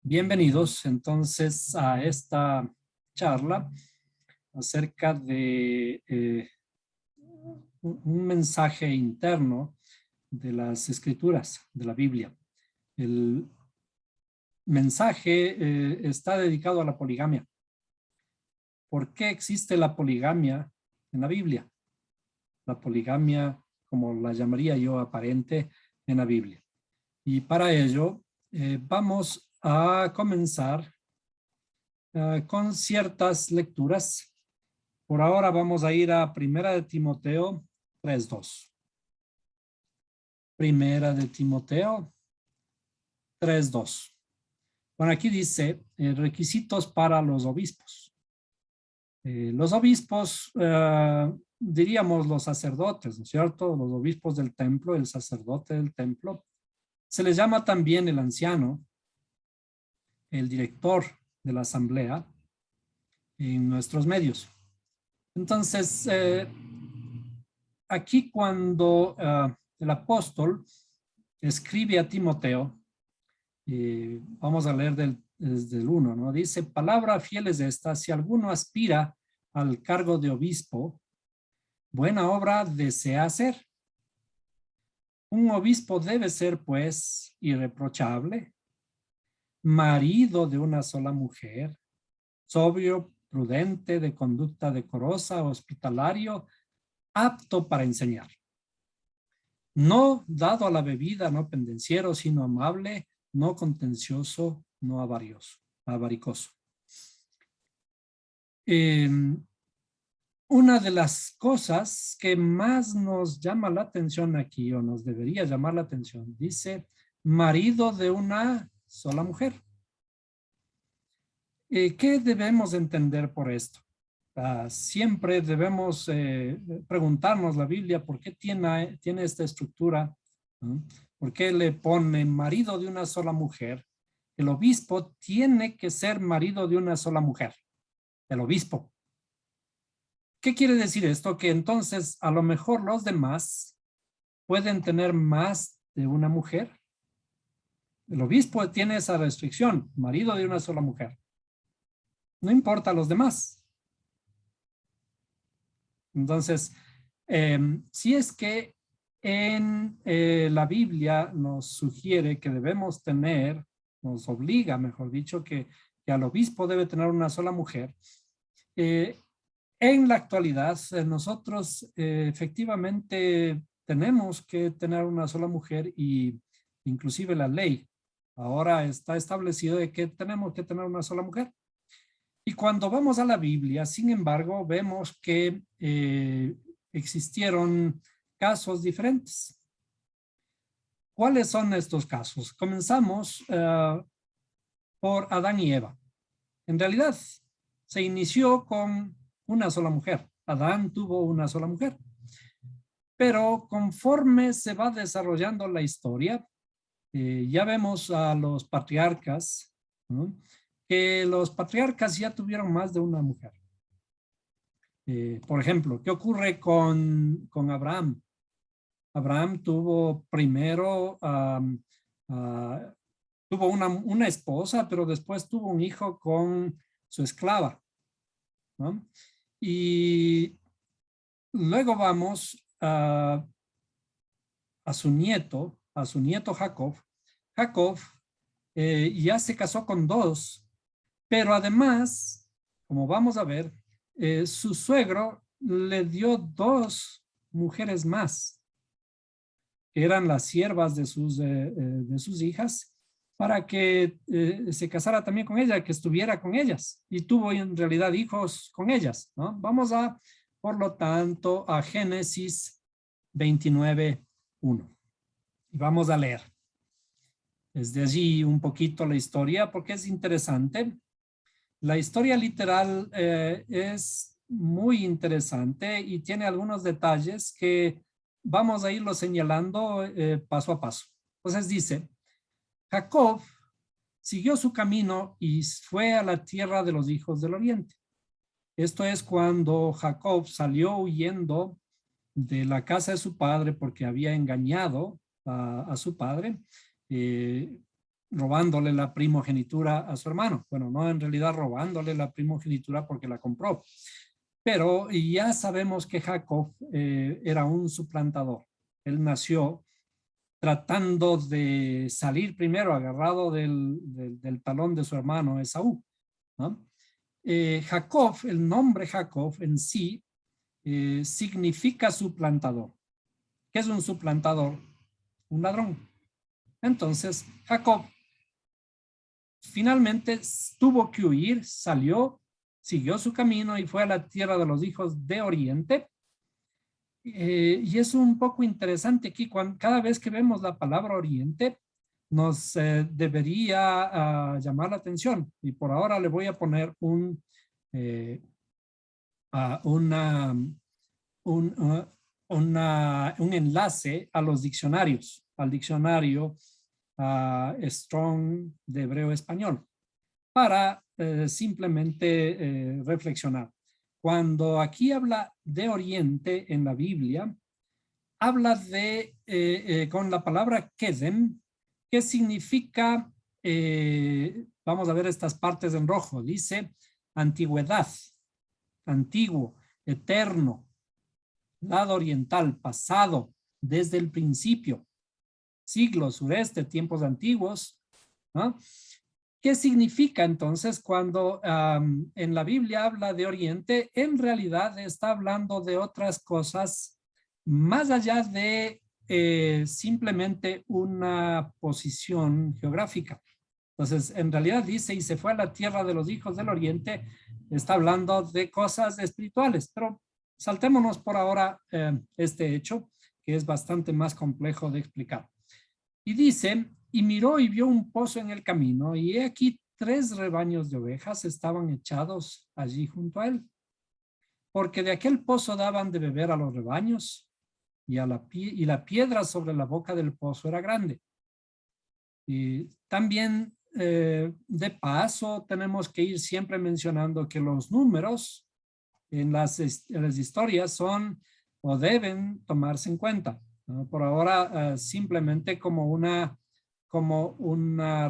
Bienvenidos entonces a esta charla acerca de un mensaje interno de las escrituras, de la Biblia. El mensaje está dedicado a la poligamia. ¿Por qué existe la poligamia en la Biblia? La poligamia, como la llamaría yo, aparente en la Biblia. Y para ello vamos a comenzar con ciertas lecturas. Por ahora vamos a ir a Primera de Timoteo 3:2. Primera de Timoteo 3:2. Bueno, aquí dice requisitos para los obispos. Los obispos, diríamos los sacerdotes, ¿no es cierto? Los obispos del templo, el sacerdote del templo. Se les llama también el anciano, el director de la asamblea en nuestros medios. Entonces, aquí cuando el apóstol escribe a Timoteo, vamos a leer desde el 1, ¿no? Dice, palabra fiel es esta, si alguno aspira al cargo de obispo, buena obra desea hacer. Un obispo debe ser, pues, irreprochable, marido de una sola mujer, sobrio, prudente, de conducta decorosa, hospitalario, apto para enseñar. No dado a la bebida, no pendenciero, sino amable, no contencioso, no avaricoso. Una de las cosas que más nos llama la atención aquí, o nos debería llamar la atención, dice, marido de una sola mujer. ¿Qué debemos entender por esto? Siempre debemos preguntarnos la Biblia por qué tiene esta estructura, ¿no? ¿Por qué le pone marido de una sola mujer? El obispo tiene que ser marido de una sola mujer, el obispo. ¿Qué quiere decir esto? Que entonces a lo mejor los demás pueden tener más de una mujer. El obispo tiene esa restricción, marido de una sola mujer. No importa a los demás. Entonces, si es que en la Biblia nos sugiere que debemos tener, nos obliga, mejor dicho, que al obispo debe tener una sola mujer, en la actualidad nosotros efectivamente tenemos que tener una sola mujer y inclusive la ley ahora está establecido de que tenemos que tener una sola mujer. Y cuando vamos a la Biblia, sin embargo, vemos que existieron casos diferentes. ¿Cuáles son estos casos? Comenzamos por Adán y Eva. En realidad, se inició con una sola mujer. Adán tuvo una sola mujer. Pero conforme se va desarrollando la historia, ya vemos a los patriarcas, ¿no? Que los patriarcas ya tuvieron más de una mujer. Por ejemplo, ¿qué ocurre con Abraham? Abraham tuvo primero, tuvo una esposa, pero después tuvo un hijo con su esclava, ¿no? Y luego vamos a su nieto Jacob. Jacob ya se casó con dos, pero además, como vamos a ver, su suegro le dio dos mujeres más, que eran las siervas de sus hijas, para que se casara también con ella, que estuviera con ellas, y tuvo en realidad hijos con ellas, ¿no? Vamos por lo tanto, a Génesis 29:1. Y vamos a leer desde allí un poquito la historia, porque es interesante. La historia literal es muy interesante y tiene algunos detalles que vamos a irlo señalando paso a paso. Entonces dice, Jacob siguió su camino y fue a la tierra de los hijos del oriente. Esto es cuando Jacob salió huyendo de la casa de su padre porque había engañado a su padre. robándole la primogenitura a su hermano. Bueno, no en realidad robándole la primogenitura porque la compró. Pero ya sabemos que Jacob era un suplantador. Él nació tratando de salir primero agarrado del talón de su hermano Esaú, ¿no? Jacob, el nombre Jacob en sí significa suplantador. ¿Qué es un suplantador? Un ladrón. Entonces Jacob finalmente tuvo que huir, salió, siguió su camino y fue a la tierra de los hijos de Oriente. Y es un poco interesante aquí, cada vez que vemos la palabra Oriente, nos debería llamar la atención. Y por ahora le voy a poner un enlace a los diccionarios, al diccionario Strong de hebreo-español, para simplemente reflexionar. Cuando aquí habla de Oriente en la Biblia, habla con la palabra Kedem, que significa, vamos a ver estas partes en rojo, dice antigüedad, antiguo, eterno, lado oriental, pasado, desde el principio, siglo, sureste, tiempos antiguos, ¿no? ¿Qué significa entonces cuando en la Biblia habla de Oriente? En realidad está hablando de otras cosas más allá de simplemente una posición geográfica. Entonces, en realidad dice, y se fue a la tierra de los hijos del Oriente, está hablando de cosas espirituales, pero saltémonos por ahora este hecho, que es bastante más complejo de explicar. Y dice, y miró y vio un pozo en el camino, y he aquí 3 rebaños de ovejas estaban echados allí junto a él, porque de aquel pozo daban de beber a los rebaños, y la piedra sobre la boca del pozo era grande. Y también de paso tenemos que ir siempre mencionando que los números en las historias son o deben tomarse en cuenta, ¿no? Por ahora simplemente como una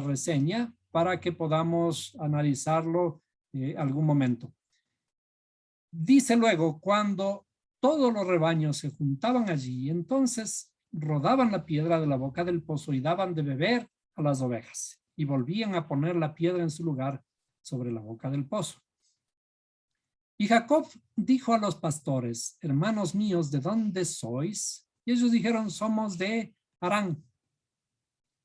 reseña para que podamos analizarlo algún momento. Dice luego, cuando todos los rebaños se juntaban allí, entonces rodaban la piedra de la boca del pozo y daban de beber a las ovejas, y volvían a poner la piedra en su lugar sobre la boca del pozo. Y Jacob dijo a los pastores, hermanos míos, ¿de dónde sois? Y ellos dijeron, somos de Harán.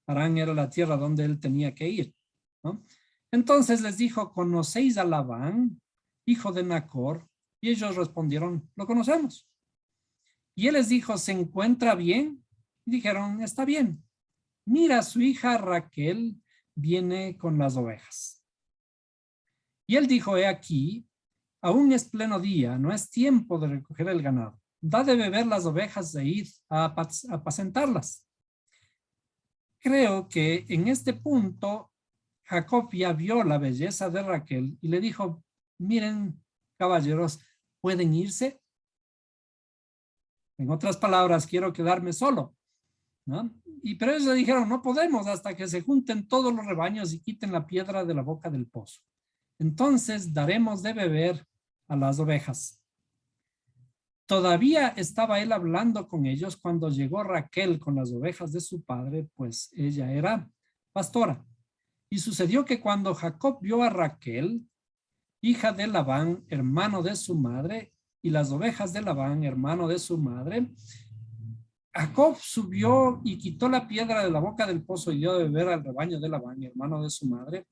Harán era la tierra donde él tenía que ir, ¿no? Entonces les dijo, ¿conocéis a Labán, hijo de Nacor? Y ellos respondieron, lo conocemos. Y él les dijo, ¿se encuentra bien? Y dijeron, está bien. Mira, su hija Raquel viene con las ovejas. Y él dijo, he aquí, aún es pleno día, no es tiempo de recoger el ganado. Da de beber las ovejas e id a apacentarlas. Creo que en este punto Jacob ya vio la belleza de Raquel y le dijo, miren, caballeros, ¿pueden irse? En otras palabras, quiero quedarme solo, ¿no? Pero ellos dijeron, no podemos hasta que se junten todos los rebaños y quiten la piedra de la boca del pozo. Entonces daremos de beber a las ovejas. Todavía estaba él hablando con ellos cuando llegó Raquel con las ovejas de su padre, pues ella era pastora. Y sucedió que cuando Jacob vio a Raquel, hija de Labán, hermano de su madre, y las ovejas de Labán, hermano de su madre, Jacob subió y quitó la piedra de la boca del pozo y dio de beber al rebaño de Labán, hermano de su madre.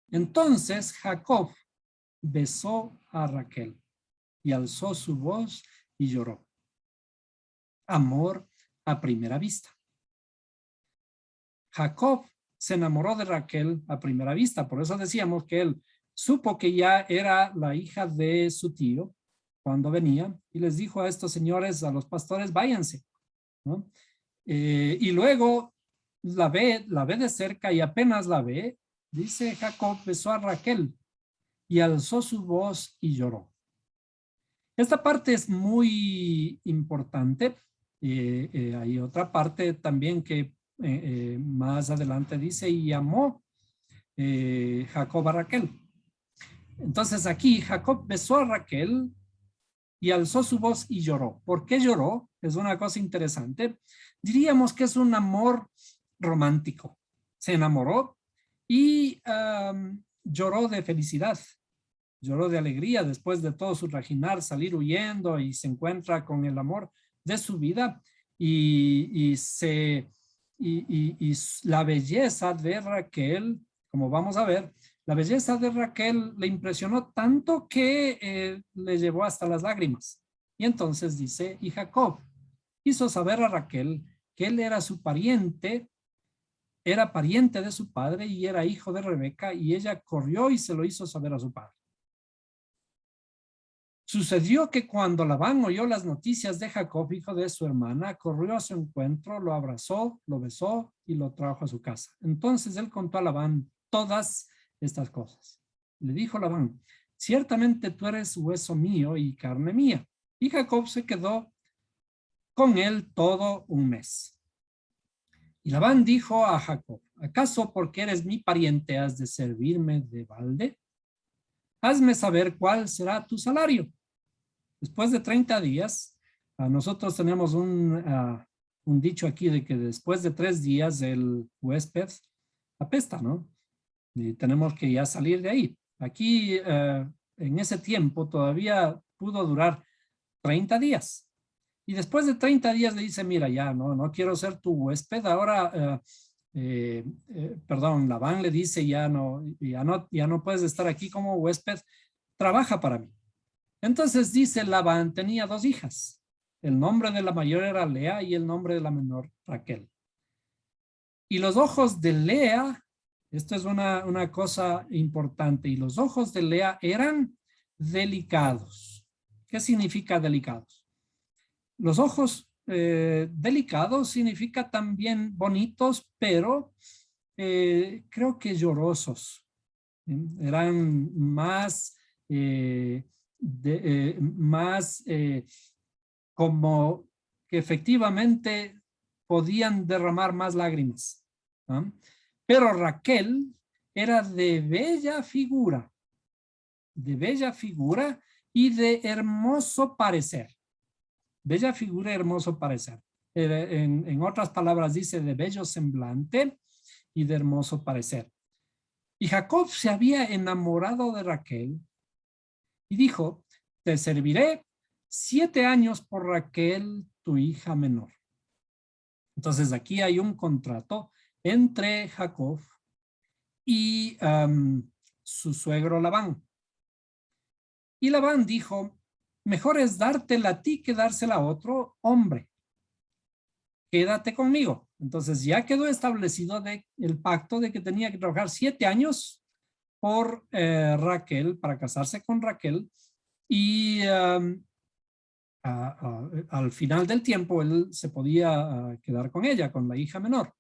Entonces Jacob besó a Raquel y alzó su voz y lloró. Amor a primera vista. Jacob se enamoró de Raquel a primera vista, por eso decíamos que él supo que ya era la hija de su tío cuando venía y les dijo a estos señores, a los pastores, váyanse, ¿no? Y luego la ve de cerca y apenas la ve, dice Jacob, besó a Raquel y alzó su voz y lloró. Esta parte es muy importante. Hay otra parte también que más adelante dice, y amó Jacob a Raquel. Entonces aquí Jacob besó a Raquel y alzó su voz y lloró. ¿Por qué lloró? Es una cosa interesante. Diríamos que es un amor romántico. Se enamoró y lloró de felicidad, lloró de alegría después de todo su trajinar, salir huyendo y se encuentra con el amor de su vida y la belleza de Raquel, como vamos a ver, la belleza de Raquel le impresionó tanto que le llevó hasta las lágrimas. Y entonces dice, y Jacob hizo saber a Raquel que él era su pariente, era pariente de su padre y era hijo de Rebeca, y ella corrió y se lo hizo saber a su padre. Sucedió que cuando Labán oyó las noticias de Jacob, hijo de su hermana, corrió a su encuentro, lo abrazó, lo besó y lo trajo a su casa. Entonces él contó a Labán todas estas cosas. Le dijo Labán, ciertamente tú eres hueso mío y carne mía. Y Jacob se quedó con él todo un mes. Y Labán dijo a Jacob, ¿acaso porque eres mi pariente has de servirme de balde? Hazme saber cuál será tu salario. Después de 30 días, nosotros tenemos un dicho aquí de que después de 3 días el huésped apesta, ¿no? Y tenemos que ya salir de ahí. Aquí, en ese tiempo, todavía pudo durar 30 días. Y después de 30 días le dice, mira, ya no quiero ser tu huésped. Ahora, perdón, Labán le dice, ya no puedes estar aquí como huésped. Trabaja para mí. Entonces dice Labán, tenía 2 hijas. El nombre de la mayor era Lea y el nombre de la menor Raquel. Y los ojos de Lea, esto es una cosa importante, y los ojos de Lea eran delicados. ¿Qué significa delicados? Los ojos delicados significa también bonitos, pero creo que llorosos. Eran más como que efectivamente podían derramar más lágrimas, ¿no? Pero Raquel era de bella figura y de hermoso parecer. Bella figura, hermoso parecer. En otras palabras dice de bello semblante y de hermoso parecer. Y Jacob se había enamorado de Raquel y dijo, te serviré 7 años por Raquel, tu hija menor. Entonces aquí hay un contrato entre Jacob y su suegro Labán. Y Labán dijo, mejor es dártela a ti que dársela a otro hombre. Quédate conmigo. Entonces ya quedó establecido el pacto de que tenía que trabajar 7 años por Raquel, para casarse con Raquel, y al final del tiempo él se podía quedar con ella, con la hija menor.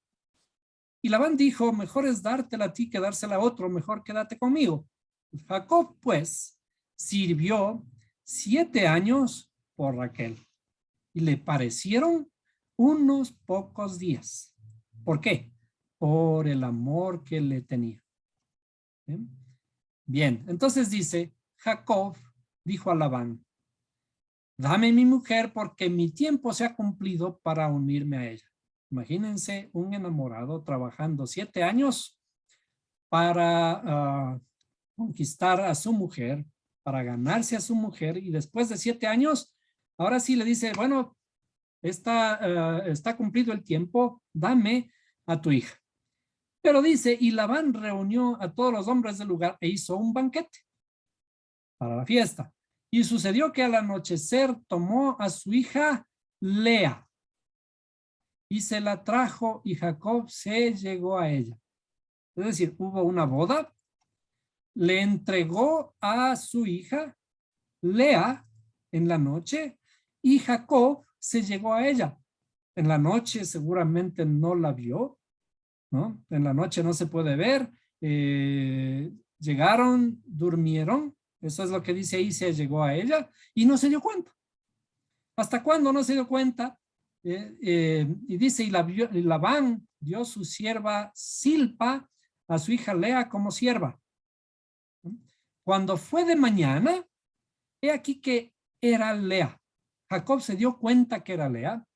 Y Labán dijo, mejor es dártela a ti que dársela a otro, mejor quédate conmigo. Jacob pues sirvió 7 años por Raquel y le parecieron unos pocos días. ¿Por qué? Por el amor que le tenía. Bien, entonces dice, Jacob dijo a Labán, dame mi mujer porque mi tiempo se ha cumplido para unirme a ella. Imagínense un enamorado trabajando 7 años para conquistar a su mujer, para ganarse a su mujer, y después de 7 años, ahora sí le dice, bueno, está cumplido el tiempo, dame a tu hija. Pero dice, y Labán reunió a todos los hombres del lugar e hizo un banquete para la fiesta. Y sucedió que al anochecer tomó a su hija Lea y se la trajo y Jacob se llegó a ella. Es decir, hubo una boda, le entregó a su hija Lea en la noche y Jacob se llegó a ella. En la noche seguramente no la vio, ¿no? En la noche no se puede ver. Llegaron, durmieron. Eso es lo que dice ahí, se llegó a ella y no se dio cuenta. ¿Hasta cuándo no se dio cuenta? Y dice, y Labán dio su sierva Silpa a su hija Lea como sierva. Cuando fue de mañana, he aquí que era Lea. Jacob se dio cuenta que era Lea.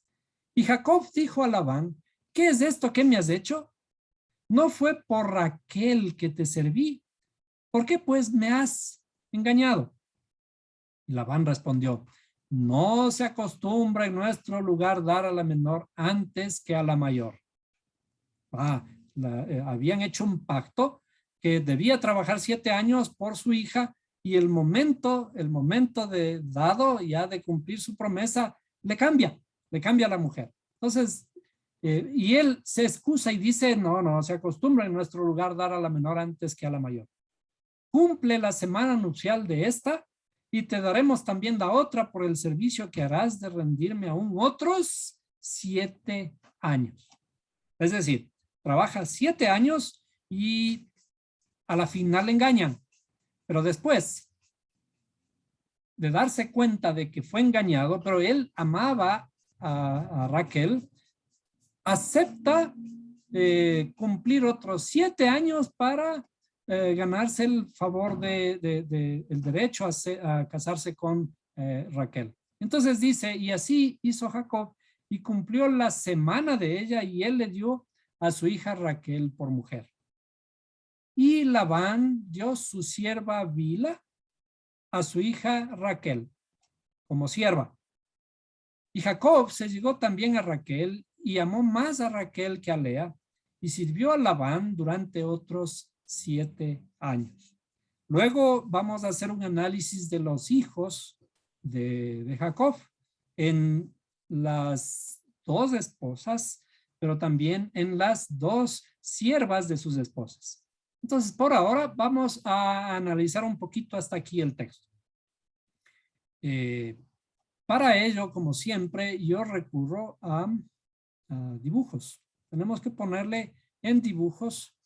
Y Jacob dijo a Labán, ¿qué es esto que me has hecho? No fue por Raquel que te serví. ¿Por qué pues me has engañado? Y Labán respondió, no se acostumbra en nuestro lugar dar a la menor antes que a la mayor. Habían hecho un pacto que debía trabajar 7 años por su hija y el momento de dado ya de cumplir su promesa le cambia a la mujer. Entonces, y él se excusa y dice, no se acostumbra en nuestro lugar dar a la menor antes que a la mayor. Cumple la semana nupcial de esta y te daremos también la otra por el servicio que harás de rendirme aún otros 7 años. Es decir, trabaja 7 años y a la final le engañan. Pero después de darse cuenta de que fue engañado, pero él amaba a Raquel, acepta cumplir otros 7 años para ganarse el favor el derecho a casarse con Raquel. Entonces dice, y así hizo Jacob y cumplió la semana de ella y él le dio a su hija Raquel por mujer. Y Labán dio su sierva Bila a su hija Raquel como sierva. Y Jacob se llegó también a Raquel y amó más a Raquel que a Lea y sirvió a Labán durante otros 7 años. Luego vamos a hacer un análisis de los hijos de Jacob en las 2 esposas, pero también en las 2 siervas de sus esposas. Entonces, por ahora vamos a analizar un poquito hasta aquí el texto. Para ello, como siempre, yo recurro a dibujos. Tenemos que ponerle en dibujos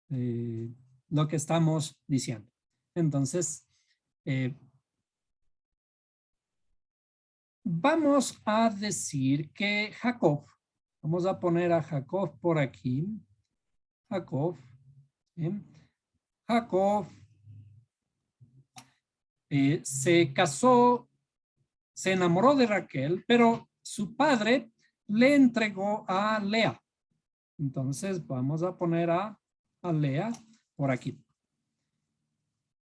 lo que estamos diciendo. Entonces, vamos a decir que Jacob, vamos a poner a Jacob por aquí. Jacob se casó, se enamoró de Raquel, pero su padre le entregó a Lea. Entonces vamos a poner a Lea por aquí.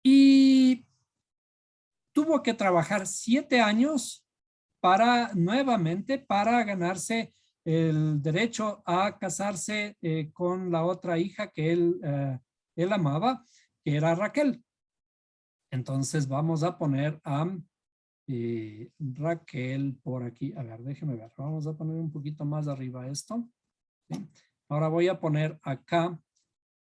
Y tuvo que trabajar 7 años nuevamente para ganarse el derecho a casarse con la otra hija que él amaba, que era Raquel. Entonces vamos a poner a Raquel por aquí. A ver, déjeme ver. Vamos a poner un poquito más arriba esto. ¿Sí? Ahora voy a poner acá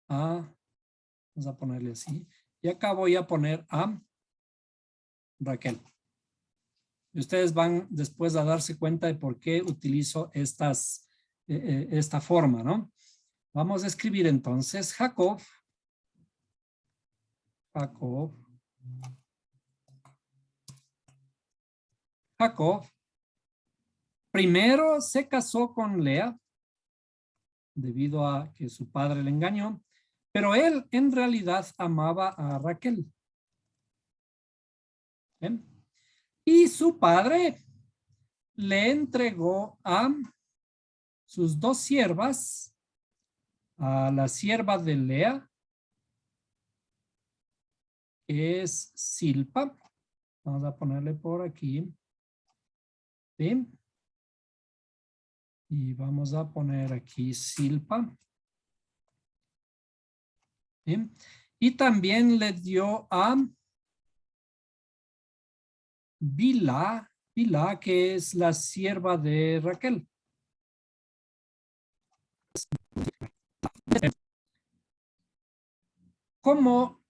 vamos a ponerle así. Y acá voy a poner a Raquel. Y ustedes van después a darse cuenta de por qué utilizo esta forma, ¿no? Vamos a escribir entonces Jacob. Primero se casó con Lea debido a que su padre le engañó, pero él en realidad amaba a Raquel. ¿Bien? Y su padre le entregó a sus 2 siervas, a la sierva de Lea, que es Silpa. Vamos a ponerle por aquí. ¿Sí? Y vamos a poner aquí Silpa. ¿Sí? Y también le dio a Bila, que es la sierva de Raquel. ¿Cómo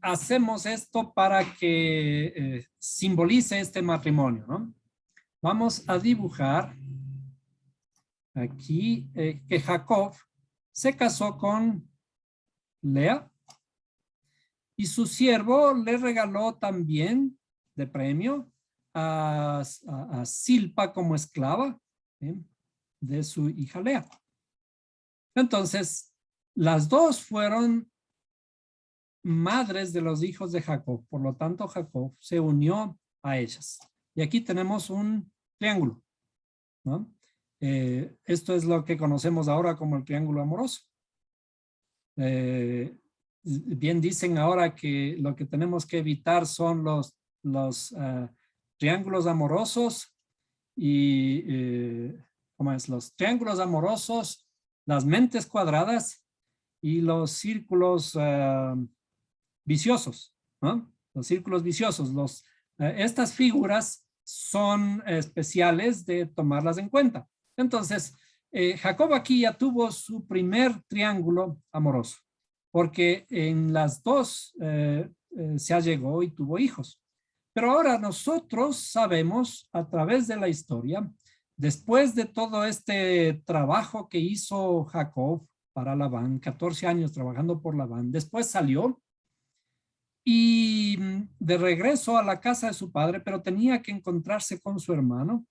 hacemos esto para que simbolice este matrimonio, ¿no? Vamos a dibujar aquí que Jacob se casó con Lea y su siervo le regaló también de premio a Silpa como esclava de su hija Lea. Entonces, Las dos fueron madres de los hijos de Jacob. Por lo tanto, Jacob se unió a ellas. Y aquí tenemos un triángulo, ¿no? Esto es lo que conocemos ahora como el triángulo amoroso. Bien dicen ahora que lo que tenemos que evitar son los triángulos amorosos y, ¿cómo es? Los triángulos amorosos, las mentes cuadradas y los círculos viciosos, ¿no? Los círculos viciosos. Estas figuras son especiales de tomarlas en cuenta. Entonces, Jacob aquí ya tuvo su primer triángulo amoroso, porque en las dos se allegó y tuvo hijos. Pero ahora nosotros sabemos a través de la historia, después de todo este trabajo que hizo Jacob para Labán, 14 años trabajando por Labán, después salió y de regreso a la casa de su padre, pero tenía que encontrarse con su hermano.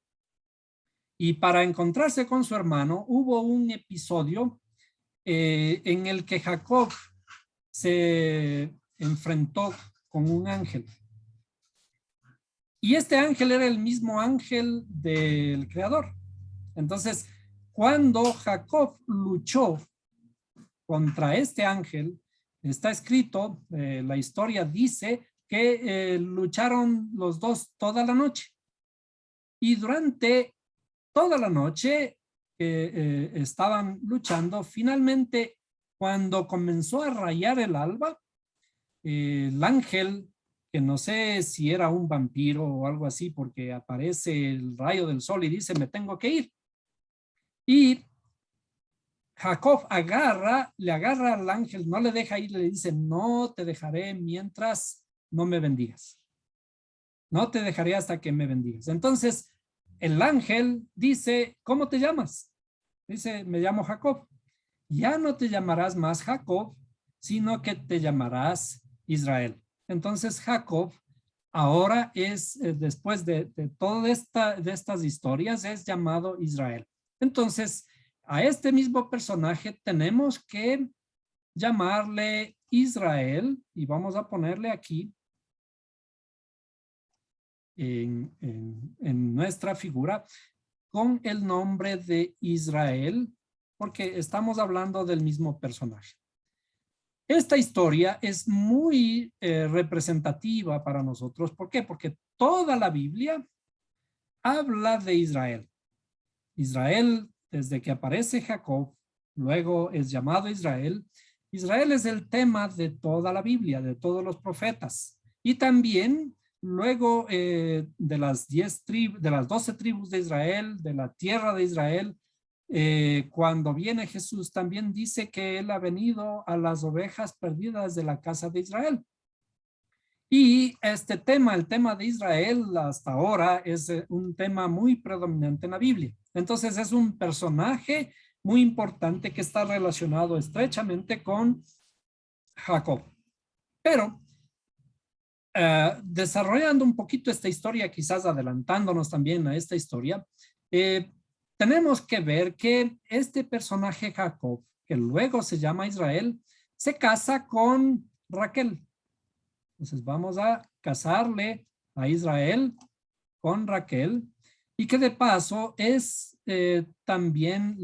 Y para encontrarse con su hermano hubo un episodio en el que Jacob se enfrentó con un ángel. Y este ángel era el mismo ángel del Creador. Entonces, cuando Jacob luchó contra este ángel, está escrito, la historia dice que lucharon los dos toda la noche. Y durante toda la noche estaban luchando. Finalmente, cuando comenzó a rayar el alba, el ángel, que no sé si era un vampiro o algo así, porque aparece el rayo del sol y dice, me tengo que ir. Y Jacob le agarra al ángel, no le deja ir, le dice, no te dejaré mientras no me bendigas. No te dejaré hasta que me bendigas. Entonces, el ángel dice, ¿cómo te llamas? Dice, me llamo Jacob. Ya no te llamarás más Jacob, sino que te llamarás Israel. Entonces, Jacob ahora es, después de toda de estas historias, es llamado Israel. Entonces, a este mismo personaje tenemos que llamarle Israel y vamos a ponerle aquí en nuestra figura con el nombre de Israel, porque estamos hablando del mismo personaje. Esta historia es muy representativa para nosotros. ¿Por qué? Porque toda la Biblia habla de Israel. Israel, desde que aparece Jacob, luego es llamado Israel. Israel es el tema de toda la Biblia, de todos los profetas. Y también luego de las 12 tribus de Israel, de la tierra de Israel, cuando viene Jesús, también dice que él ha venido a las ovejas perdidas de la casa de Israel. Y este tema, el tema de Israel, hasta ahora es un tema muy predominante en la Biblia. Entonces es un personaje muy importante que está relacionado estrechamente con Jacob. Pero desarrollando un poquito esta historia, quizás adelantándonos también a esta historia, tenemos que ver que este personaje Jacob, que luego se llama Israel, se casa con Raquel. Entonces vamos a casarle a Israel con Raquel y que de paso es también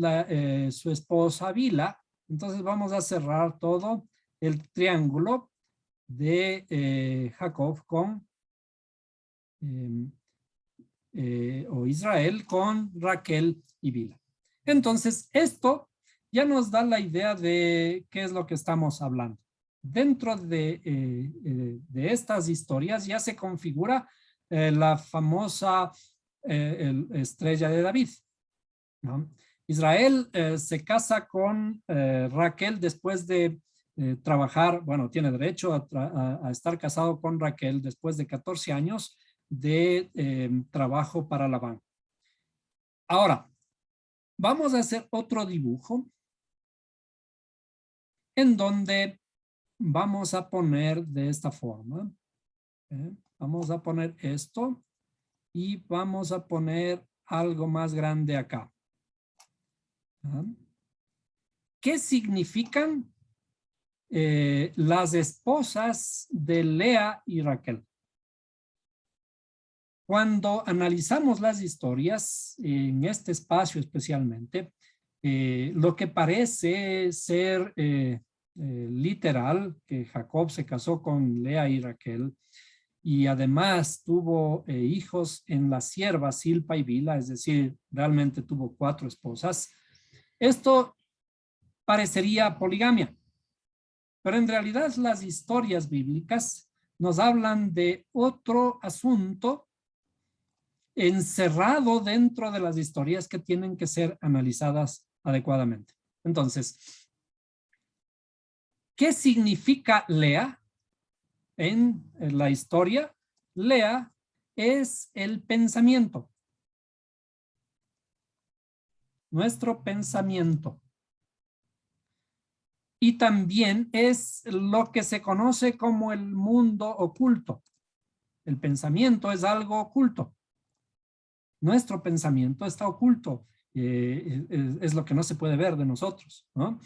su esposa Bila. Entonces vamos a cerrar todo el triángulo de Jacob con o Israel con Raquel y Bila. Entonces esto ya nos da la idea de qué es lo que estamos hablando. Dentro de estas historias ya se configura la famosa estrella de David, ¿no? Israel se casa con Raquel después de trabajar, bueno, tiene derecho a estar casado con Raquel después de 14 años de trabajo para Labán. Ahora, vamos a hacer otro dibujo en donde vamos a poner de esta forma. Vamos a poner esto y vamos a poner algo más grande acá. ¿qué significan las esposas de Lea y Raquel? Cuando analizamos las historias, en este espacio especialmente, lo que parece ser literal, que Jacob se casó con Lea y Raquel, y además tuvo hijos en la sierva Silpa y Bila, es decir, realmente tuvo 4 esposas. Esto parecería poligamia, pero en realidad las historias bíblicas nos hablan de otro asunto encerrado dentro de las historias que tienen que ser analizadas adecuadamente. Entonces, ¿qué significa Lea en la historia? Lea es el pensamiento, nuestro pensamiento. Y también es lo que se conoce como el mundo oculto. El pensamiento es algo oculto. Nuestro pensamiento está oculto. Es lo que no se puede ver de nosotros, ¿no?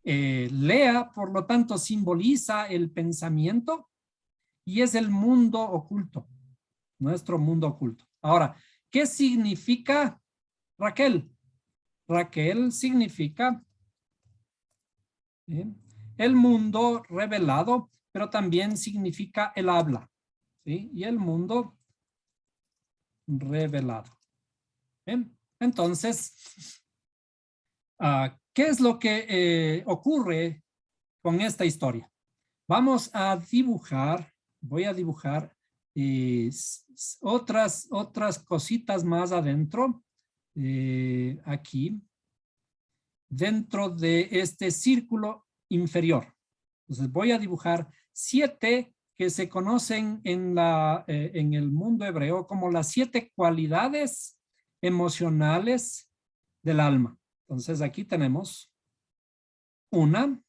Lea, por lo tanto, simboliza el pensamiento y es el mundo oculto, nuestro mundo oculto. Ahora, ¿qué significa Raquel? Raquel significa el mundo revelado, pero también significa el habla, ¿sí? Y el mundo revelado. ¿Bien? Entonces, ¿qué es lo que ocurre con esta historia? Vamos a dibujar, voy a dibujar otras cositas más adentro, aquí, dentro de este círculo inferior. Entonces voy a dibujar 7 que se conocen en el mundo hebreo como las 7 cualidades emocionales del alma. Entonces aquí tenemos 1,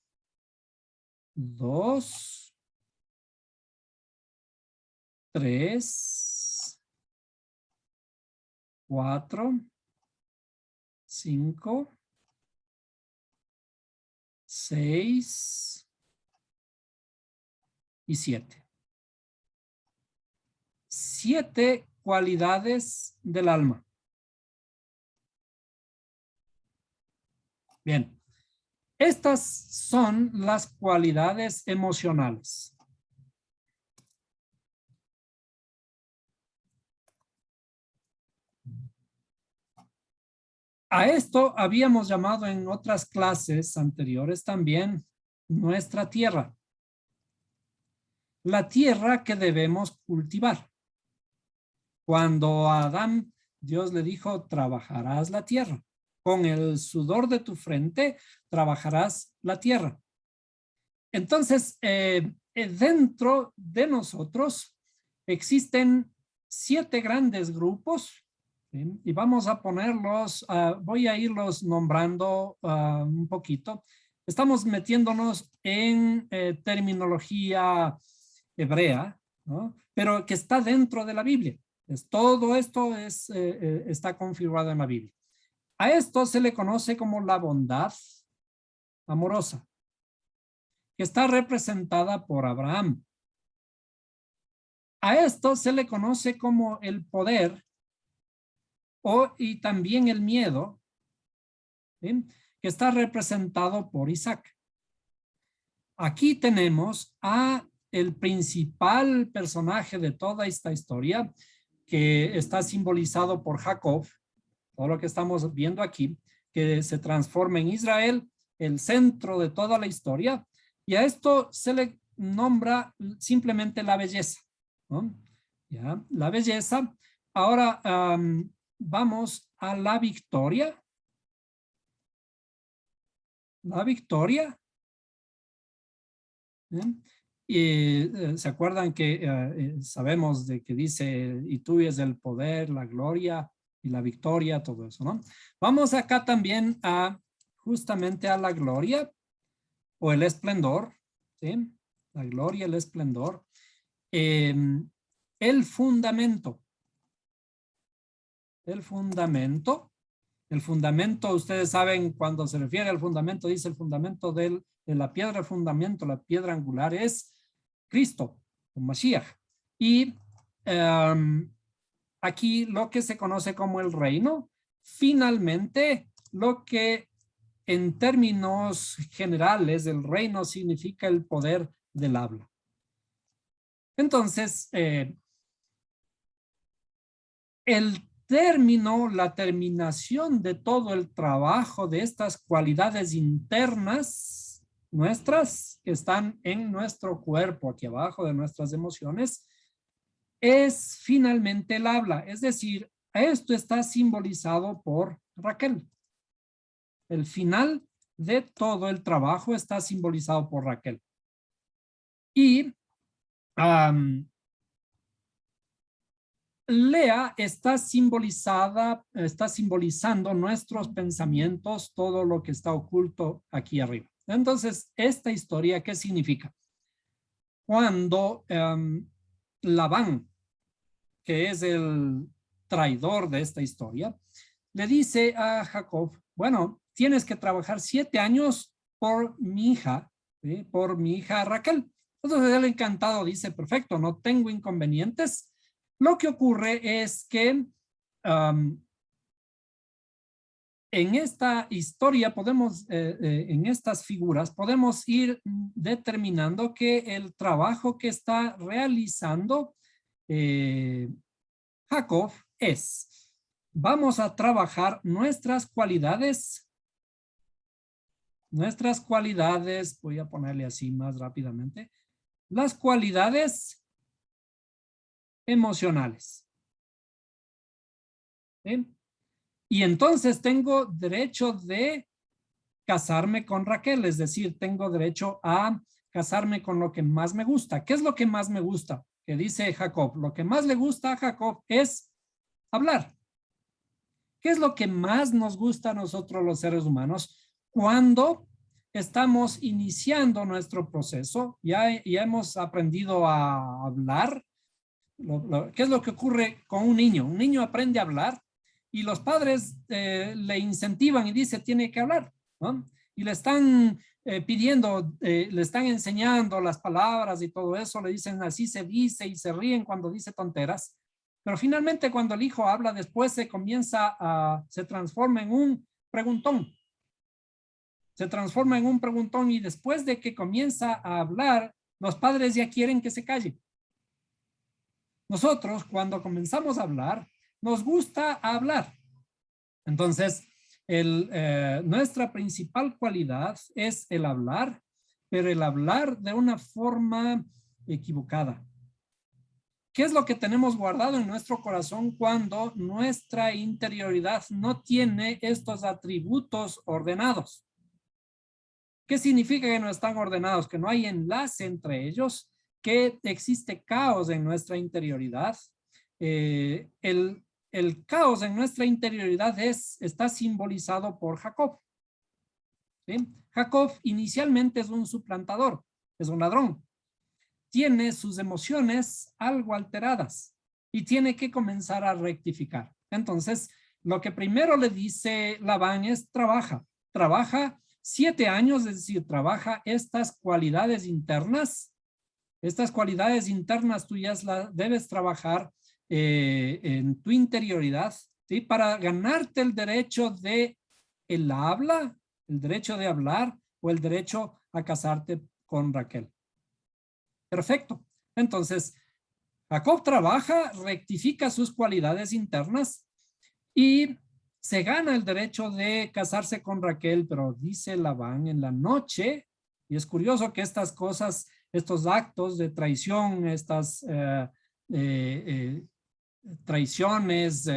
2, 3, 4, 5, 6 y 7. 7 cualidades del alma. Bien, estas son las cualidades emocionales. A esto habíamos llamado en otras clases anteriores también nuestra tierra. La tierra que debemos cultivar. Cuando a Adán, Dios le dijo, trabajarás la tierra. Con el sudor de tu frente trabajarás la tierra. Entonces, dentro de nosotros existen 7 grandes grupos, ¿sí? Y vamos a ponerlos, voy a irlos nombrando un poquito. Estamos metiéndonos en terminología hebrea, ¿no? Pero que está dentro de la Biblia. Todo esto está configurado en la Biblia. A esto se le conoce como la bondad amorosa, que está representada por Abraham. A esto se le conoce como el poder y también el miedo, ¿sí? Que está representado por Isaac. Aquí tenemos a el principal personaje de toda esta historia, que está simbolizado por Jacob, todo lo que estamos viendo aquí, que se transforma en Israel, el centro de toda la historia, y a esto se le nombra simplemente la belleza, ¿no? ¿Ya? La belleza. Ahora vamos a la victoria. La victoria. Y se acuerdan que sabemos de que dice, y tú es el poder, la gloria y la victoria, todo eso, ¿no? Vamos acá también justamente a la gloria o el esplendor, ¿sí? La gloria, el esplendor. El fundamento. El fundamento. El fundamento, ustedes saben, cuando se refiere al fundamento, dice el fundamento de la piedra, el fundamento, la piedra angular es Cristo, o Mashiach. Y aquí lo que se conoce como el reino, finalmente lo que en términos generales el reino significa el poder del habla. Entonces, el término, la terminación de todo el trabajo de estas cualidades internas nuestras que están en nuestro cuerpo, aquí abajo de nuestras emociones, es finalmente el habla. Es decir, esto está simbolizado por Raquel. El final de todo el trabajo está simbolizado por Raquel. Y Lea está simbolizando nuestros pensamientos, todo lo que está oculto aquí arriba. Entonces, esta historia, ¿qué significa? Cuando Labán, que es el traidor de esta historia, le dice a Jacob, bueno, tienes que trabajar 7 años por mi hija, ¿sí? Por mi hija Raquel. Entonces él encantado dice, perfecto, no tengo inconvenientes. Lo que ocurre es que en esta historia podemos, en estas figuras, podemos ir determinando que el trabajo que está realizando Jacob es, vamos a trabajar nuestras cualidades, voy a ponerle así más rápidamente, las cualidades emocionales. ¿Sí? Y entonces tengo derecho de casarme con Raquel, es decir, tengo derecho a casarme con lo que más me gusta. ¿Qué es lo que más me gusta? Que dice Jacob, lo que más le gusta a Jacob es hablar. ¿Qué es lo que más nos gusta a nosotros los seres humanos? Cuando estamos iniciando nuestro proceso, ya hemos aprendido a hablar. ¿Qué es lo que ocurre con un niño? Un niño aprende a hablar y los padres le incentivan y dice tiene que hablar, ¿no? Y le están pidiendo, le están enseñando las palabras y todo eso, le dicen así se dice y se ríen cuando dice tonteras. Pero finalmente cuando el hijo habla, después se transforma en un preguntón. Se transforma en un preguntón y después de que comienza a hablar, los padres ya quieren que se calle. Nosotros cuando comenzamos a hablar, nos gusta hablar. Entonces, nuestra principal cualidad es el hablar, pero el hablar de una forma equivocada. ¿Qué es lo que tenemos guardado en nuestro corazón cuando nuestra interioridad no tiene estos atributos ordenados? ¿Qué significa que no están ordenados? Que no hay enlace entre ellos, que existe caos en nuestra interioridad. El caos en nuestra interioridad está simbolizado por Jacob. ¿Sí? Jacob inicialmente es un suplantador, es un ladrón. Tiene sus emociones algo alteradas y tiene que comenzar a rectificar. Entonces, lo que primero le dice Labán es trabaja 7 años, es decir, trabaja estas cualidades internas. Estas cualidades internas tuyas las debes trabajar en tu interioridad, ¿sí? Para ganarte el derecho de el habla, el derecho de hablar o el derecho a casarte con Raquel. Perfecto. Entonces, Jacob trabaja, rectifica sus cualidades internas y se gana el derecho de casarse con Raquel, pero dice Labán en la noche, y es curioso que estas cosas, estos actos de traición, estas traiciones,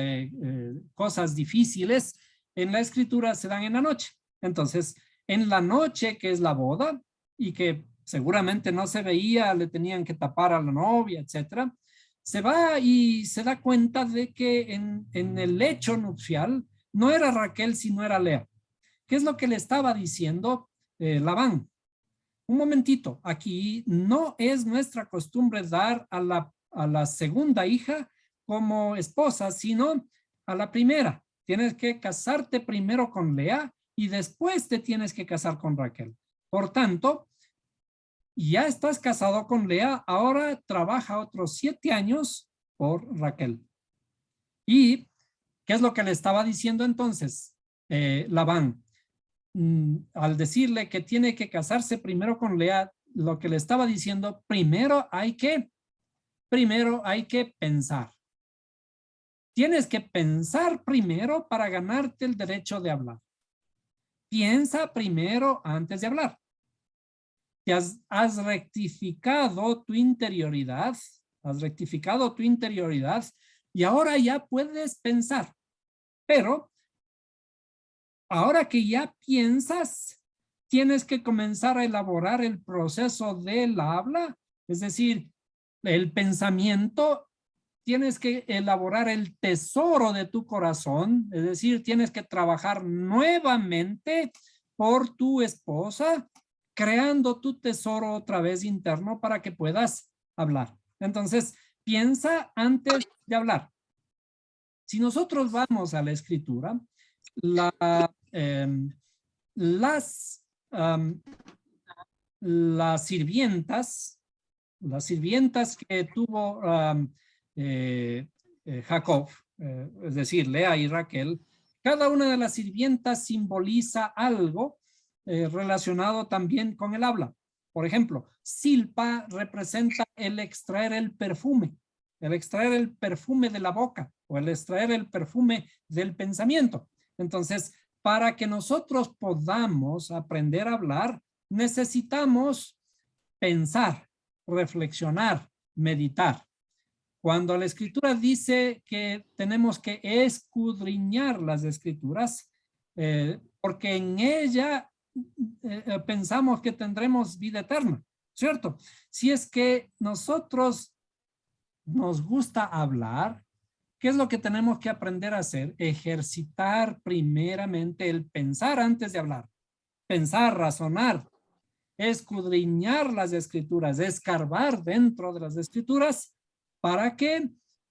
cosas difíciles en la escritura se dan en la noche. Entonces, en la noche que es la boda y que seguramente no se veía, le tenían que tapar a la novia, etcétera, se va y se da cuenta de que en el lecho nupcial no era Raquel, sino era Lea. ¿Qué es lo que le estaba diciendo Labán? Un momentito, aquí no es nuestra costumbre dar a la segunda hija como esposa, sino a la primera. Tienes que casarte primero con Lea y después te tienes que casar con Raquel. Por tanto, ya estás casado con Lea, ahora trabaja otros 7 años por Raquel. ¿Y qué es lo que le estaba diciendo entonces Labán? Al decirle que tiene que casarse primero con Lea, lo que le estaba diciendo, primero hay que pensar. Tienes que pensar primero para ganarte el derecho de hablar. Piensa primero antes de hablar. Has rectificado tu interioridad, y ahora ya puedes pensar. Pero ahora que ya piensas, tienes que comenzar a elaborar el proceso del habla, es decir, el pensamiento. Tienes que elaborar el tesoro de tu corazón, es decir, tienes que trabajar nuevamente por tu esposa, creando tu tesoro otra vez interno para que puedas hablar. Entonces, piensa antes de hablar. Si nosotros vamos a la escritura, las sirvientas que tuvo Jacob, es decir, Lea y Raquel, cada una de las sirvientas simboliza algo relacionado también con el habla. Por ejemplo, Silpa representa el extraer el perfume de la boca o el extraer el perfume del pensamiento. Entonces, para que nosotros podamos aprender a hablar, necesitamos pensar, reflexionar, meditar. Cuando la escritura dice que tenemos que escudriñar las escrituras, porque en ella pensamos que tendremos vida eterna, ¿cierto? Si es que nosotros nos gusta hablar, ¿qué es lo que tenemos que aprender a hacer? Ejercitar primeramente el pensar antes de hablar. Pensar, razonar, escudriñar las escrituras, escarbar dentro de las escrituras para que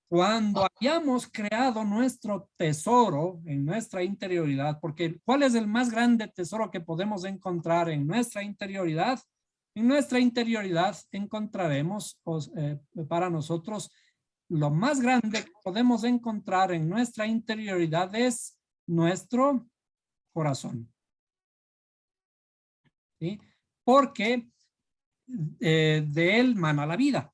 cuando hayamos creado nuestro tesoro en nuestra interioridad, porque ¿cuál es el más grande tesoro que podemos encontrar en nuestra interioridad? En nuestra interioridad encontraremos para nosotros lo más grande que podemos encontrar en nuestra interioridad es nuestro corazón. ¿Sí? Porque de él mana la vida,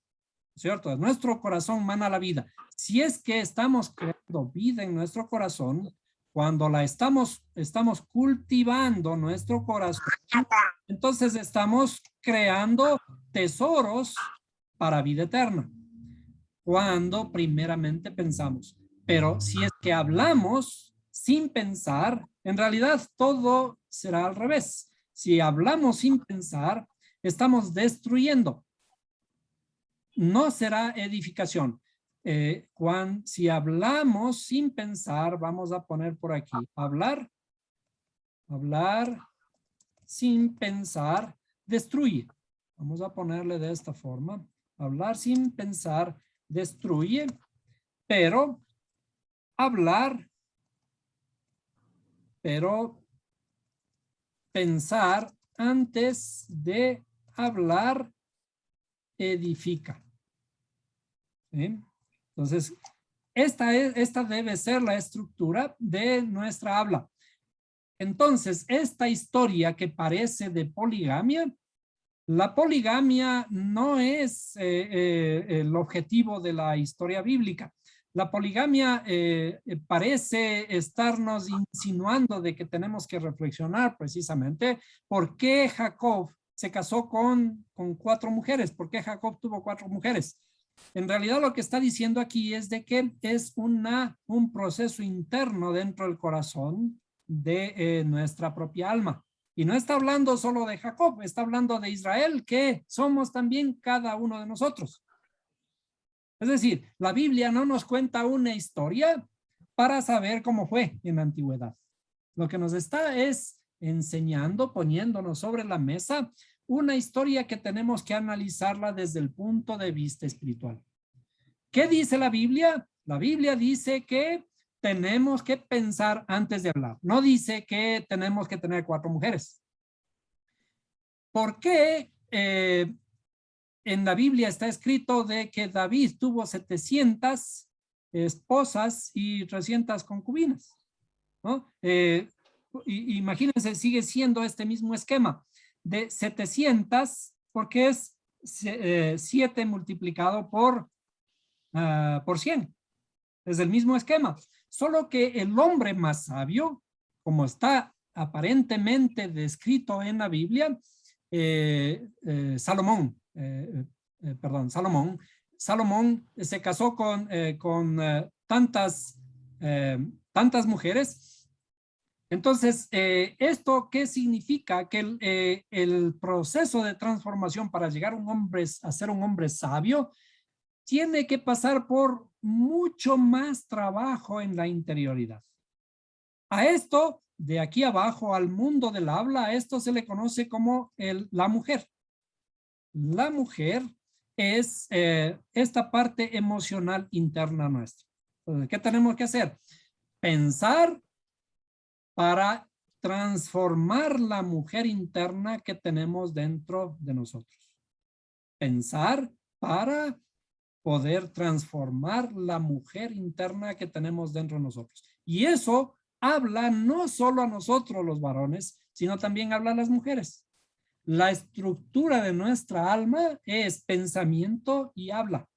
¿cierto? Nuestro corazón mana la vida. Si es que estamos creando vida en nuestro corazón, cuando la estamos cultivando nuestro corazón, entonces estamos creando tesoros para vida eterna. Cuando primeramente pensamos. Pero si es que hablamos sin pensar, en realidad todo será al revés. Si hablamos sin pensar, estamos destruyendo. No será edificación. Si hablamos sin pensar, vamos a poner por aquí, hablar sin pensar, destruye. Vamos a ponerle de esta forma. Hablar sin pensar, destruye, pero pensar antes de hablar edifica. ¿Sí? Entonces, esta debe ser la estructura de nuestra habla. Entonces, esta historia que parece de poligamia, la poligamia no es el objetivo de la historia bíblica. La poligamia parece estarnos insinuando de que tenemos que reflexionar precisamente por qué Jacob se casó con 4 mujeres, por qué Jacob tuvo 4 mujeres. En realidad lo que está diciendo aquí es de que es un proceso interno dentro del corazón de nuestra propia alma. Y no está hablando solo de Jacob, está hablando de Israel, que somos también cada uno de nosotros. Es decir, la Biblia no nos cuenta una historia para saber cómo fue en la antigüedad. Lo que nos está es enseñando, poniéndonos sobre la mesa una historia que tenemos que analizarla desde el punto de vista espiritual. ¿Qué dice la Biblia? La Biblia dice que tenemos que pensar antes de hablar. No dice que tenemos que tener 4 mujeres. ¿Por qué en la Biblia está escrito de que David tuvo 700 esposas y 300 concubinas? ¿No? Imagínense, sigue siendo este mismo esquema de 700 porque es 7 multiplicado por 100. Es el mismo esquema, solo que el hombre más sabio, como está aparentemente descrito en la Biblia, Salomón se casó con tantas mujeres. Entonces, ¿esto qué significa? Que el proceso de transformación para llegar a ser un hombre sabio tiene que pasar por mucho más trabajo en la interioridad. A esto, de aquí abajo, al mundo del habla, a esto se le conoce como la mujer. La mujer es esta parte emocional interna nuestra. Entonces, ¿qué tenemos que hacer? Pensar para transformar la mujer interna que tenemos dentro de nosotros. Pensar para poder transformar la mujer interna que tenemos dentro de nosotros. Y eso habla no solo a nosotros los varones, sino también habla a las mujeres. La estructura de nuestra alma es pensamiento y habla,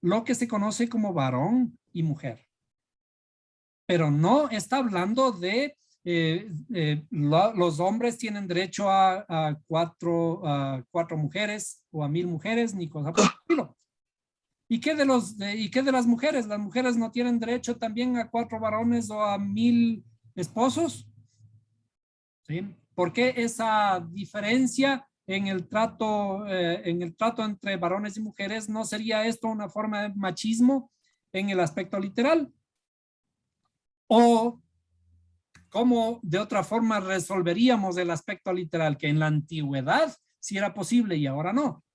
lo que se conoce como varón y mujer. Pero no está hablando de los hombres tienen derecho a cuatro mujeres o a 1000 mujeres, ni cosa por el estilo. ¿Y qué de las mujeres? ¿Las mujeres no tienen derecho también a 4 varones o a 1000 esposos? ¿Sí? ¿Por qué esa diferencia en el trato entre varones y mujeres? ¿No sería esto una forma de machismo en el aspecto literal? ¿O cómo de otra forma resolveríamos el aspecto literal? Que en la antigüedad sí era posible y ahora no.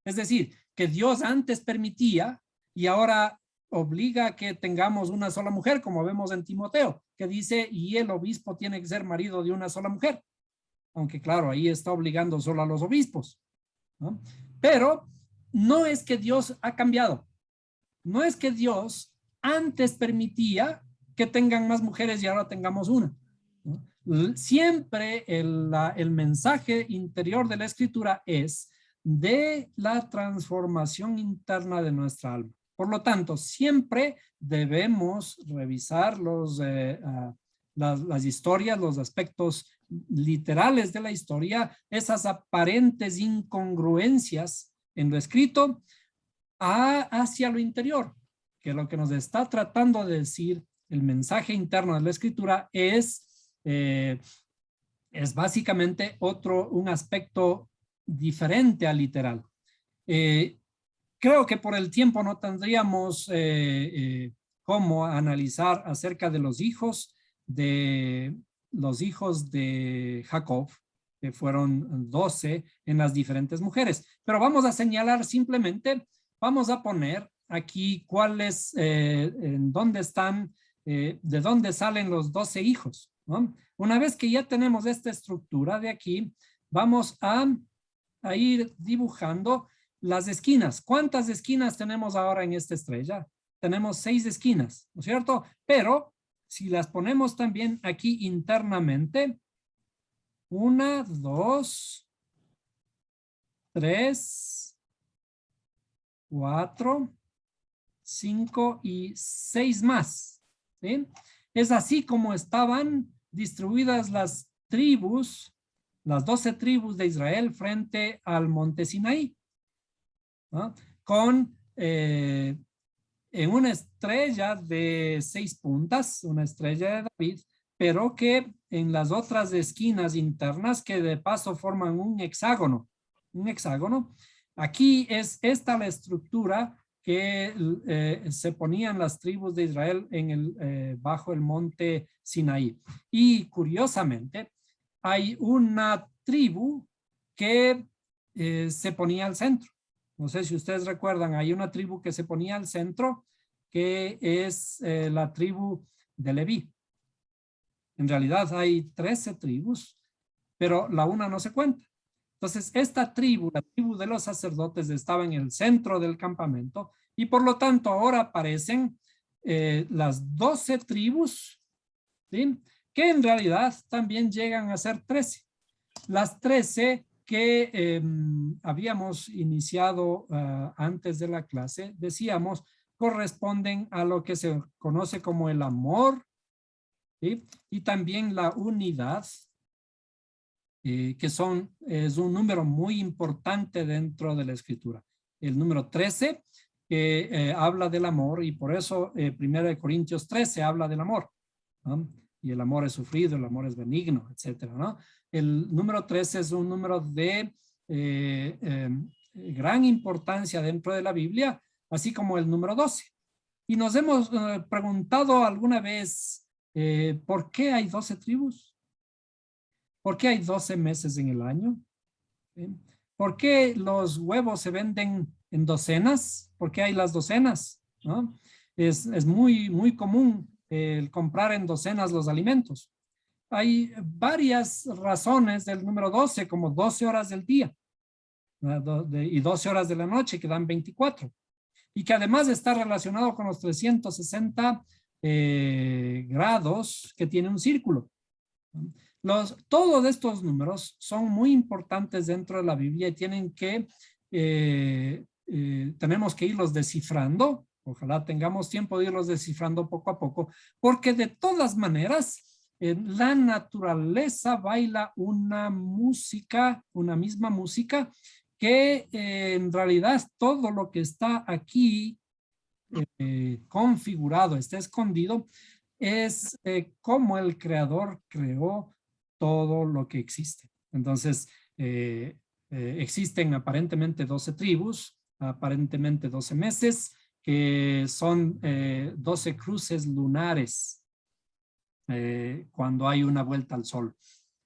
Es decir, que Dios antes permitía y ahora obliga a que tengamos una sola mujer, como vemos en Timoteo, que dice, y el obispo tiene que ser marido de una sola mujer. Aunque claro, ahí está obligando solo a los obispos, ¿no? Pero no es que Dios ha cambiado. No es que Dios antes permitía que tengan más mujeres y ahora tengamos una, ¿no? Siempre el mensaje interior de la escritura es de la transformación interna de nuestra alma. Por lo tanto, siempre debemos revisar las historias, los aspectos literales de la historia, esas aparentes incongruencias en lo escrito hacia lo interior, que lo que nos está tratando de decir el mensaje interno de la escritura es básicamente un aspecto diferente al literal. Creo que por el tiempo no tendríamos cómo analizar acerca de los hijos de Jacob, que fueron 12 en las diferentes mujeres. Pero vamos a señalar simplemente, vamos a poner aquí cuáles, en dónde están, de dónde salen los 12 hijos, ¿no? Una vez que ya tenemos esta estructura de aquí, vamos a ir dibujando las esquinas. ¿Cuántas esquinas tenemos ahora en esta estrella? Tenemos 6 esquinas, ¿no es cierto? Pero si las ponemos también aquí internamente, 1, 2, 3, 4, 5 y 6 más, ¿sí? Es así como estaban distribuidas las tribus, las 12 tribus de Israel frente al monte Sinaí, ¿no? En una estrella de 6 puntas, una estrella de David, pero que en las otras esquinas internas que de paso forman un hexágono. Aquí es esta la estructura que se ponían las tribus de Israel bajo el monte Sinaí. Y curiosamente, hay una tribu que se ponía al centro. No sé si ustedes recuerdan, hay una tribu que se ponía al centro, que es la tribu de Leví. En realidad hay 13 tribus, pero la una no se cuenta. Entonces, esta tribu, la tribu de los sacerdotes, estaba en el centro del campamento y por lo tanto ahora aparecen las 12 tribus, ¿sí? Que en realidad también llegan a ser 13. Las 13 que habíamos iniciado antes de la clase, decíamos, corresponden a lo que se conoce como el amor, ¿sí? Y también la unidad, que es un número muy importante dentro de la escritura. El número 13, que habla del amor, y por eso 1 Corintios 13 habla del amor, ¿no? Y el amor es sufrido, el amor es benigno, etcétera, ¿no? El número 13 es un número de gran importancia dentro de la Biblia, así como el número 12. Y nos hemos preguntado alguna vez, ¿por qué hay 12 tribus? ¿Por qué hay 12 meses en el año? ¿Por qué los huevos se venden en docenas? ¿Por qué hay las docenas? ¿No? Es muy común el comprar en docenas los alimentos. Hay varias razones del número 12, como 12 horas del día, ¿no? Y 12 horas de la noche, que dan 24. Y que además está relacionado con los 360 grados que tiene un círculo. Todos estos números son muy importantes dentro de la Biblia y tienen que, tenemos que irlos descifrando. Ojalá tengamos tiempo de irlos descifrando poco a poco, porque de todas maneras, la naturaleza baila una música, una misma música, que en realidad todo lo que está aquí configurado, está escondido, es cómo el creador creó todo lo que existe. Entonces, existen aparentemente 12 tribus, aparentemente 12 meses, que son 12 cruces lunares cuando hay una vuelta al sol.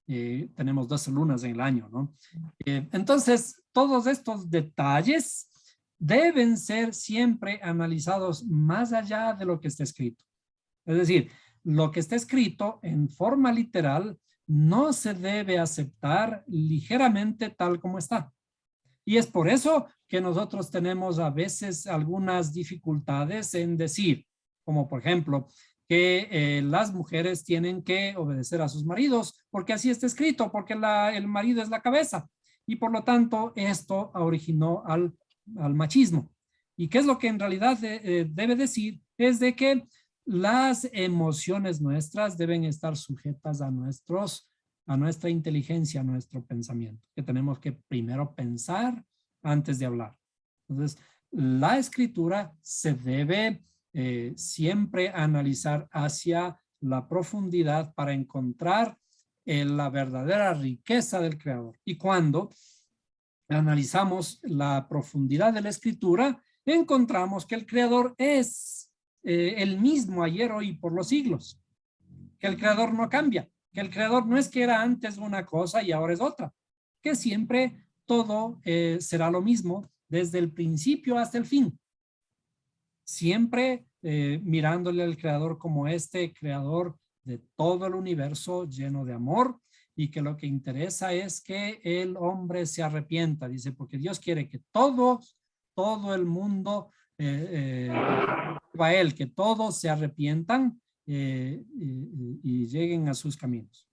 Tenemos 12 lunas en el año, ¿no? Entonces, todos estos detalles deben ser siempre analizados más allá de lo que está escrito. Es decir, lo que está escrito en forma literal no se debe aceptar ligeramente tal como está. Y es por eso que nosotros tenemos a veces algunas dificultades en decir, como por ejemplo, que las mujeres tienen que obedecer a sus maridos, porque así está escrito, porque el marido es la cabeza. Y por lo tanto, esto originó al machismo. ¿Y qué es lo que en realidad debe decir? Es de que las emociones nuestras deben estar sujetas a nuestra inteligencia, a nuestro pensamiento, que tenemos que primero pensar antes de hablar. Entonces, la escritura se debe siempre analizar hacia la profundidad para encontrar la verdadera riqueza del creador. Y cuando analizamos la profundidad de la escritura, encontramos que el creador es el mismo ayer, hoy y por los siglos. Que el creador no cambia. Que el creador no es que era antes una cosa y ahora es otra. Que siempre todo será lo mismo desde el principio hasta el fin. Siempre mirándole al creador como este creador de todo el universo lleno de amor, y que lo que interesa es que el hombre se arrepienta, dice, porque Dios quiere que todo el mundo a él, que todos se arrepientan y lleguen a sus caminos.